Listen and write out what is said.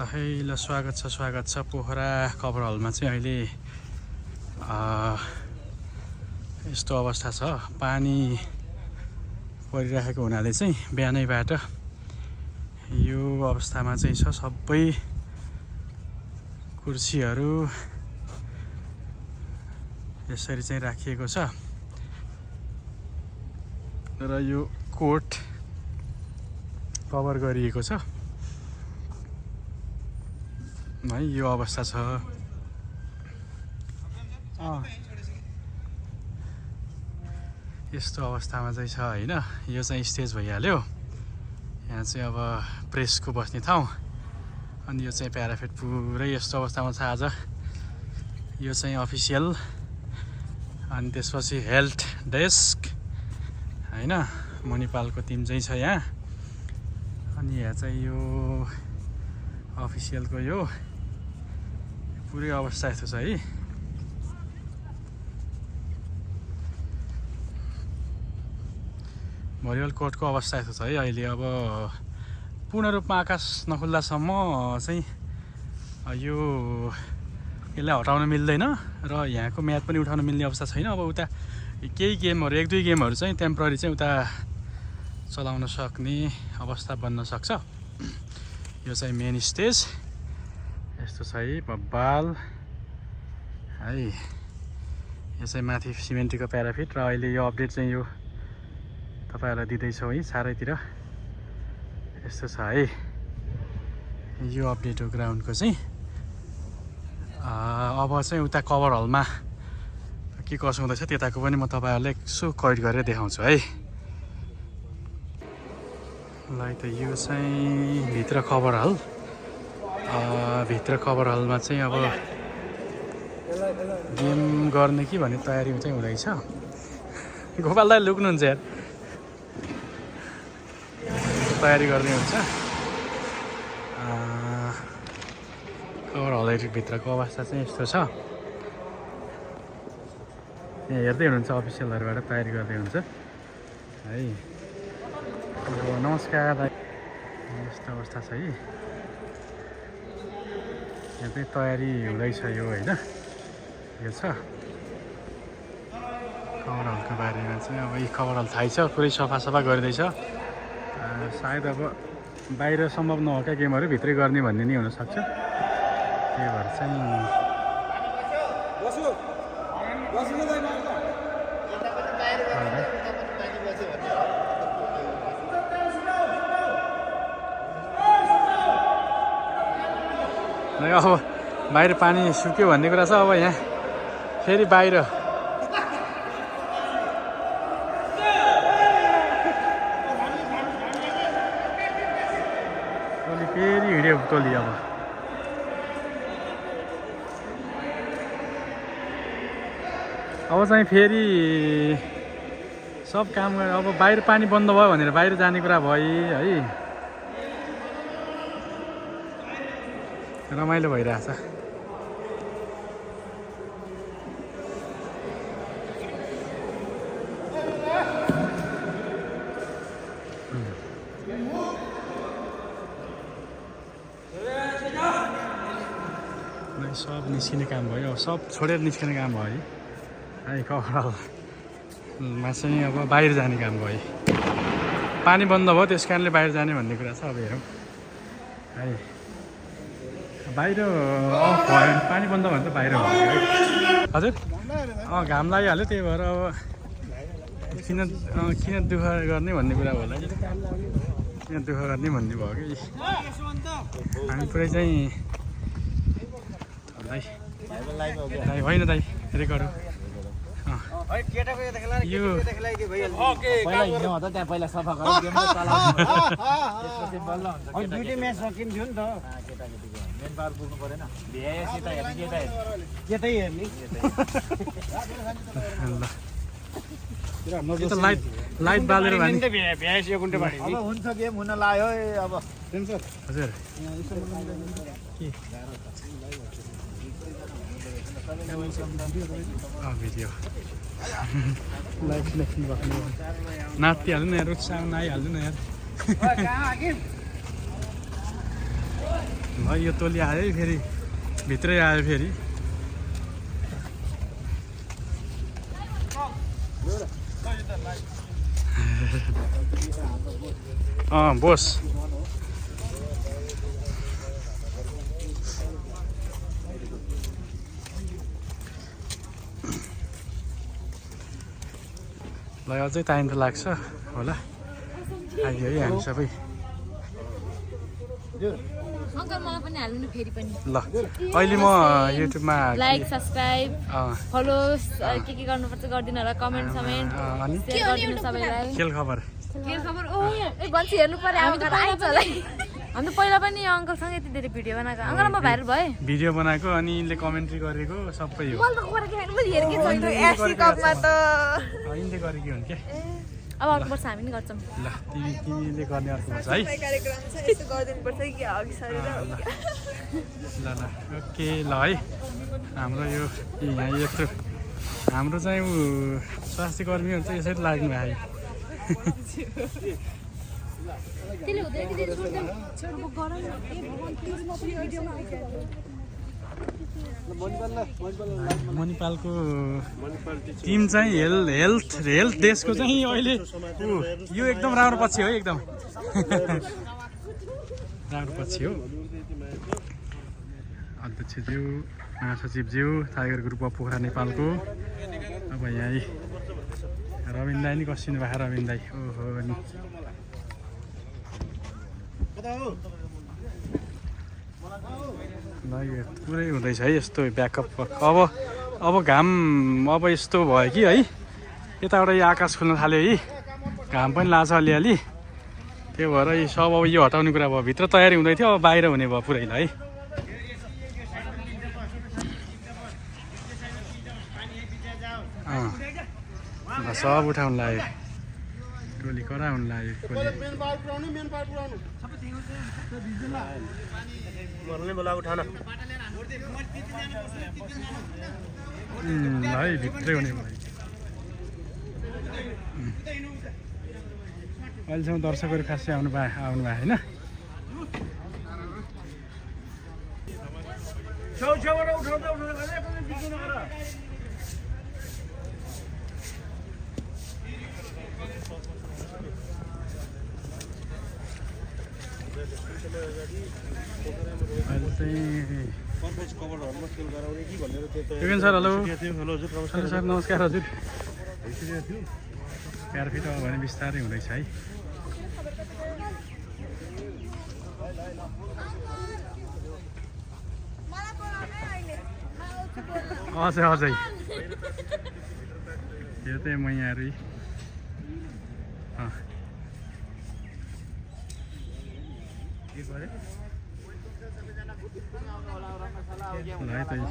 ल है ल स्वागत छ पोखरा कभर हलमा चाहिँ अहिले यस्तो अवस्था छ। पानी परिरहेको हुनाले चाहिँ बिहानैबाट यो अवस्थामा चाहिँ छ। सबै कुर्सीहरू यसरी चाहिँ राखिएको छ र यो कोट कभर गरिएको छ है। यो अवस्था छ। यस्तो अवस्थामा चाहिँ छ हैन। यो चाहिँ स्टेज भइहाल्यो। यहाँ चाहिँ अब प्रेसको बस्ने ठाउँ अनि यो चाहिँ प्याराफिट पुरै यस्तो अवस्थामा छ आज। यो चाहिँ अफिसियल अनि त्यसपछि हेल्थ डेस्क हैन। मणिपालको टिम चाहिँ छ यहाँ अनि यहाँ चाहिँ यो अफिसियलको यो पुरै अवस्था यस्तो छ है। भलिबल कोर्टको अवस्था यस्तो छ है अहिले। अब पूर्ण रूपमा आकाश नखुल्दासम्म चाहिँ यो यसलाई हटाउन मिल्दैन र यहाँको म्याच पनि उठाउन मिल्ने अवस्था छैन। अब उता केही गेमहरू एक दुई गेमहरू चाहिँ टेम्पररी चाहिँ उता चलाउन सक्ने अवस्था बन्न सक्छ। यो चाहिँ मेन स्टेज यस्तो छ है बब्बाल है। यो चाहिँ माथि सिमेन्टको प्याराफिट र अहिले यो अपडेट चाहिँ यो तपाईहरुलाई दिँदैछौँ है चारैतिर यस्तो छ है। यो अपडेट हो ग्राउन्डको चाहिँ। अब चाहिँ उता कभर हलमा के कसो हुँदैछ त्यताको पनि म तपाईहरुलाई यसो कैद गरेर देखाउँछु है। ल त यो चाहिँ भित्र कभर हल। भित्र कभर हलमा चाहिँ अब गेम गर्ने कि भन्ने तयारी चाहिँ हुँदैछ। गोपाल दाइ लुक्नुहुन्छ यार। तयारी गर्दै हुन्छ। कभर हल भित्रको अवस्था चाहिँ यस्तो छ। यहाँ हेर्दै हुनुहुन्छ अफिसियलहरुबाट तयारी गर्दै हुन्छ है। नमस्कार दाइ। यस्तो अवस्था छ है। यहाँ चाहिँ तयारी हुँदैछ यो होइन। यो छ कभर हलको बारेमा चाहिँ। अब यी कभर हल थाहै छ पुरै सफा गरिँदैछ। सायद अब बाहिर सम्भव नभएका गेमहरू भित्रै गर्ने भन्ने नै हुनसक्छ। त्यही भएर चाहिँ अब बाहिर पानी सुक्यो भन्ने कुरा छ। अब यहाँ फेरि बाहिर फेरि हिँड्यो टोली। अब चाहिँ फेरि सब काम गरे। अब बाहिर पानी बन्द भयो भनेर बाहिर जाने कुरा भयो है। रमाइलो भइरहेछ। सब निस्किने काम भयो। सब छोडेर निस्किने काम भयो है। कभरमा चाहिँ अब बाहिर जाने काम भयो। पानी बन्द भयो त्यस कारणले बाहिर जाने भन्ने कुरा छ। अब हेरौँ है। बाहिर अफ भयो पानी बन्द भयो भने त बाहिर भयो है। हजुर घाम लागिहाल्यो त्यही भएर अब किन दुःख गर्ने भन्ने कुरा होला कि। किन दुःख गर्ने भन्ने भयो कि। हामी पुरै चाहिँ दाइ होइन दाइ रेकर्ड हो। यो पहिला सफा दुईटै म्याच सकिन्थ्यो नि त। मेन पावर पुग्नु परेन। केतै हेर्ने लाइट बालेर भने अब हुन्छ गेम हुन लाग्यो अब। हजुर भिडियो लाइक लेख्नु भएको नातिहाल्नु न यार। उत्साह आइहाल्नु न यार। ल यो टोली आयो है फेरि भित्रै आयो फेरि बोस ल अझै टाइम त लाग्छ होला आइयो है हामी सबै अङ्कल मलाई पनि हाल्नु नि फेरि पनि ल अहिले म युट्युबमा लाइक सब्स्क्राइब फलो के गर्नुपर्छ गरिदिनु होला कमेन्ट समेन्ट अनि सेयर गरिदिनु सबैलाई खेल खबर के खबर ओ भन्छ हेर्नु पर्यो हामी त आइन्छ होला हामी त पहिला पनि अङ्कलसँग यति धेरै भिडियो बनाएको अङ्कल म भाइरल भएँ भिडियो बनाएको अनि यिनले कमेन्ट्री गरेको सबै हो मैले त गरेको हैन मैले हेरेकै छैन एसी कपमा त यिनले गरेकी हुन् के अब अर्को वर्ष हामी नि गर्छौँ ल तिमीले गर्ने अर्को वर्ष है कार्यक्रम छ यस्तो गरिदिनुपर्छ कि अघि सरेर ल ल ओके ल है हाम्रो यो यहाँ यत्रो हाम्रो चाहिँ ऊ स्वास्थ्य कर्मीहरू चाहिँ यसरी लाग्नु भयो त्यसले हुँदैन कि त्यसले छोड्दैन छोड्नु गरम ए भगवान त्यसमा पनि भिडियोमा आइसक्यो मणिपालको टिम चाहिँ हेल्थ देशको चाहिँ अहिले यो एकदम राम्रो पक्ष हो एकदम राम्रो पक्ष हो अध्यक्षज्यू महासचिवज्यू टाइगर ग्रुप अफ पोखरा नेपालको अब यहाँ रविन दाई नि कसिनु भएको रविन दाई ओहो नि ल यो पुरै हुँदैछ है यस्तो ब्याकअप अब घाम अब यस्तो भयो कि है यताबाट यो आकाश खुल्न थाल्यो है घाम पनि लाग्छ अलिअलि त्यो भएर यो सब अब यो हटाउने कुरा भयो भित्र तयारी हुँदै थियो अब बाहिर हुने भयो पुरै ल है सब उठाउनु लाग्यो टोली कराउनु लाग्यो है भित्रै हुने भयो अहिलेसम्म दर्शकहरू खासै आउनु भयो होइन सर हेलो सर नमस्कार हजुर प्यारफिट अब भने बिस्तारै हुँदैछ है अझै यो चाहिँ मैयाहरू ल है त ल